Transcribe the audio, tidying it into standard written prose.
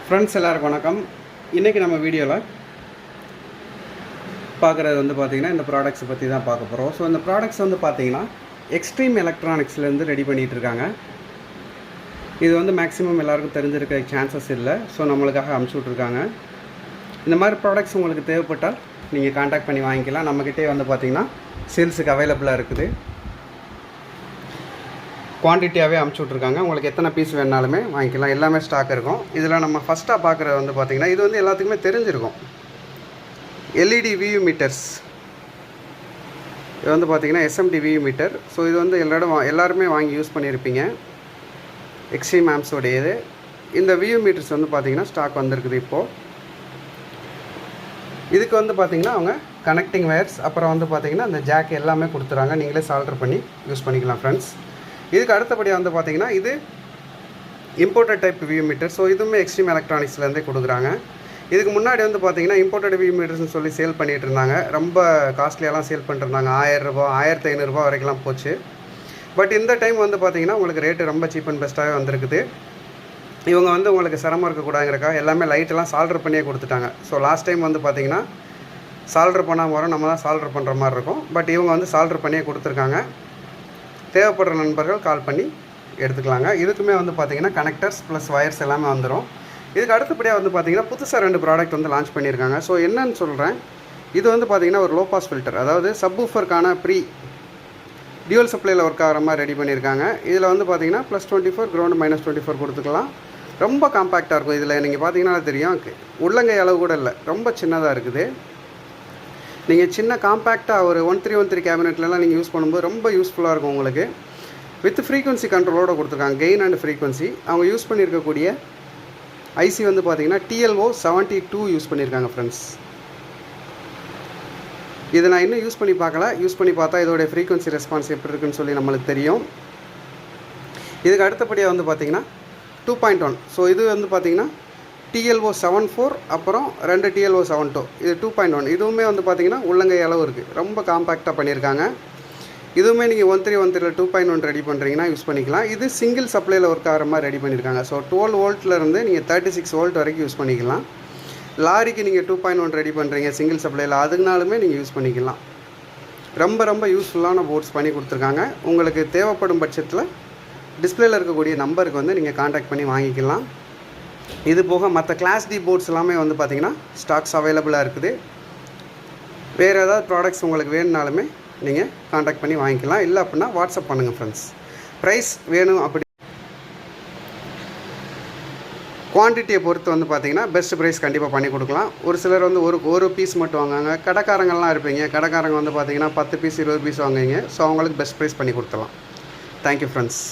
Friends எல்லாருக்கும் வணக்கம். இன்றைக்கி நம்ம வீடியோவில் பார்க்குறது வந்து பார்த்திங்கன்னா இந்த ப்ராடக்ட்ஸை பற்றி தான் பார்க்க போகிறோம். ஸோ இந்த ப்ராடக்ட்ஸ் வந்து பார்த்திங்கன்னா எக்ஸ்ட்ரீம் எலக்ட்ரானிக்ஸ்லேருந்து ரெடி பண்ணிகிட்ருக்காங்க. இது வந்து மேக்ஸிமம் எல்லாருக்கும் தெரிஞ்சிருக்க சான்சஸ் இல்லை. ஸோ நம்மளுக்காக அமுச்சு விட்ருக்காங்க. இந்த மாதிரி ப்ராடக்ட்ஸ் உங்களுக்கு தேவைப்பட்டால் நீங்கள் காண்டாக்ட் பண்ணி வாங்கிக்கலாம். நம்மக்கிட்டே வந்து பார்த்திங்கன்னா சேல்ஸுக்கு அவைலபிளாக இருக்குது. குவான்டிட்டியாகவே அமுச்சு விட்ருக்காங்க. உங்களுக்கு எத்தனை பீஸ் வேணாலுமே வாங்கிக்கலாம். எல்லாமே ஸ்டாக் இருக்கும். இதில் நம்ம ஃபஸ்ட்டாக பார்க்குறது வந்து பார்த்திங்கன்னா இது வந்து எல்லாத்துக்குமே தெரிஞ்சிருக்கும். LED view meters. இது வந்து பார்த்திங்கன்னா எஸ்எம்டி வியூ மீட்டர். ஸோ இது வந்து எல்லாருமே வாங்கி யூஸ் பண்ணியிருப்பீங்க. எக்ஸ்ட்ரீம் ஆம்ஸோடையது. இந்த வியூ மீட்டர்ஸ் வந்து பார்த்திங்கன்னா ஸ்டாக் வந்திருக்குது இப்போது. இதுக்கு வந்து பார்த்திங்கன்னா அவங்க கனெக்டிங் வயர்ஸ், அப்புறம் வந்து பார்த்திங்கன்னா இந்த ஜாக் எல்லாமே கொடுத்துறாங்க. நீங்களே சால்டர் பண்ணி யூஸ் பண்ணிக்கலாம் ஃப்ரெண்ட்ஸ். இதுக்கு அடுத்தபடியாக வந்து பார்த்திங்கன்னா இது imported type view meter. So இதுவுமே எக்ஸ்ட்ரீம் எலக்ட்ரானிக்ஸ்லேருந்தே கொடுக்குறாங்க. இதுக்கு முன்னாடி வந்து பார்த்திங்கன்னா இம்போர்ட்டட் வியூ மீட்டர்ஸ்னு சொல்லி சேல் பண்ணிகிட்டு இருந்தாங்க. ரொம்ப காஸ்ட்லியெல்லாம் சேல் பண்ணிட்டுருந்தாங்க. 1000 ரூபா 1500 ரூபா வரைக்கும்லாம் போச்சு. பட் இந்த டைம் வந்து பார்த்திங்கன்னா உங்களுக்கு ரேட்டு ரொம்ப சீப் அண்ட் பெஸ்ட்டாகவே வந்திருக்குது. இவங்க வந்து உங்களுக்கு சிரமம் இருக்கக்கூடாதுங்கிறக்காக எல்லாமே லைட்டெல்லாம் சால்டர் பண்ணியே கொடுத்துட்டாங்க. ஸோ லாஸ்ட் டைம் வந்து பார்த்திங்கன்னா சால்டர் பண்ணாமல் வரும், நம்ம தான் சால்டர் பண்ணுற மாதிரி இருக்கும். பட் இவங்க வந்து சால்டர் பண்ணியே கொடுத்துருக்காங்க. தேவைப்படுற நண்பர்கள் கால் பண்ணி எடுத்துக்கலாங்க. இதுக்குமே வந்து பார்த்திங்கன்னா கனெக்டர்ஸ் ப்ளஸ் வயர்ஸ் எல்லாமே வந்துடும். இதுக்கு அடுத்தபடியாக வந்து பார்த்திங்கன்னா புதுசாக 2 ப்ராடக்ட் வந்து லான்ச் பண்ணியிருக்காங்க. ஸோ என்னன்னு சொல்கிறேன், இது வந்து பார்த்திங்கன்னா ஒரு லோ பாஸ் ஃபில்டர், அதாவது சப்வூஃபருக்கான டியூவல் சப்ளையில் ஒர்க் ஆகிற மாதிரி ரெடி பண்ணியிருக்காங்க. இதில் வந்து பார்த்திங்கன்னா +24 கிரவுண்டு -24 கொடுத்துக்கலாம். ரொம்ப காம்பேக்டாக இருக்கும். இதில் நீங்கள் பார்த்தீங்கன்னா தெரியும், உள்ளங்கை அளவு கூட இல்லை, ரொம்ப சின்னதாக இருக்குது. நீங்கள் சின்ன காம்பேக்டாக ஒரு 1313 கேபினெட்லாம் நீங்கள் யூஸ் பண்ணும்போது ரொம்ப யூஸ்ஃபுல்லாக இருக்கும் உங்களுக்கு. வித் ஃப்ரீக்வன்சி கண்ட்ரோலோடு கொடுத்துருக்காங்க, கெயின் அண்ட் ஃப்ரீக்வன்சி. அவங்க யூஸ் பண்ணியிருக்கக்கூடிய ஐசி வந்து பார்த்திங்கன்னா TLO 72 யூஸ் பண்ணியிருக்காங்க ஃப்ரெண்ட்ஸ். இதை நான் இன்னும் யூஸ் பண்ணி பார்க்கல. யூஸ் பண்ணி பார்த்தா இதோடைய ஃப்ரீக்வன்சி ரெஸ்பான்ஸ் எப்படி இருக்குன்னு சொல்லி நம்மளுக்கு தெரியும். இதுக்கு அடுத்தபடியாக வந்து பார்த்திங்கன்னா 2.1. ஸோ இது வந்து பார்த்திங்கன்னா TLO 74, அப்புறம் 2 TLO 72. இது 2.1. இதுவுமே வந்து பார்த்திங்கன்னா உள்ளங்கை அளவு இருக்குது. ரொம்ப காம்பேக்டாக பண்ணியிருக்காங்க. இதுவுமே நீங்கள் 1313 2.1 ரெடி பண்ணுறீங்கன்னா யூஸ் பண்ணிக்கலாம். இது சிங்கிள் சப்ளையில் ஒர்க் ஆகிற மாதிரி ரெடி பண்ணியிருக்காங்க. ஸோ 12 வோல்ட்லேருந்து நீங்கள் 36 வோல்ட் வரைக்கும் யூஸ் பண்ணிக்கலாம். லாரிக்கு நீங்கள் 2.1 ரெடி பண்ணுறீங்க சிங்கிள் சப்ளையில், அதுனாலுமே நீங்கள் யூஸ் பண்ணிக்கலாம். ரொம்ப யூஸ்ஃபுல்லான போர்ட்ஸ் பண்ணி கொடுத்துருக்காங்க. உங்களுக்கு தேவைப்படும் பட்சத்தில் டிஸ்பிளேயில் இருக்கக்கூடிய நம்பருக்கு வந்து நீங்கள் காண்டாக்ட் பண்ணி வாங்கிக்கலாம். இது போக மற்ற கிளாஸ் டி போர்ட்ஸ் எல்லாமே வந்து பார்த்திங்கன்னா ஸ்டாக்ஸ் அவைலபிளாக இருக்குது. வேறு ஏதாவது ப்ராடக்ட்ஸ் உங்களுக்கு வேணுனாலுமே நீங்கள் காண்டாக்ட் பண்ணி வாங்கிக்கலாம். இல்லை அப்படின்னா வாட்ஸ்அப் பண்ணுங்கள் ஃப்ரெண்ட்ஸ். ப்ரைஸ் வேணும் அப்படி குவான்டிட்டியை பொறுத்து வந்து பார்த்திங்கன்னா பெஸ்ட் ப்ரைஸ் கண்டிப்பாக பண்ணி கொடுக்கலாம். ஒரு சிலர் வந்து ஒரு பீஸ் மட்டும் வாங்குவாங்க. கடைக்காரங்கள்லாம் இருப்பீங்க, கடைக்காரங்க வந்து பார்த்திங்கன்னா 10 பீஸ் 20 பீஸ் வாங்குவீங்க. ஸோ அவங்களுக்கு பெஸ்ட் ப்ரைஸ் பண்ணி கொடுத்துடலாம். Thank you friends.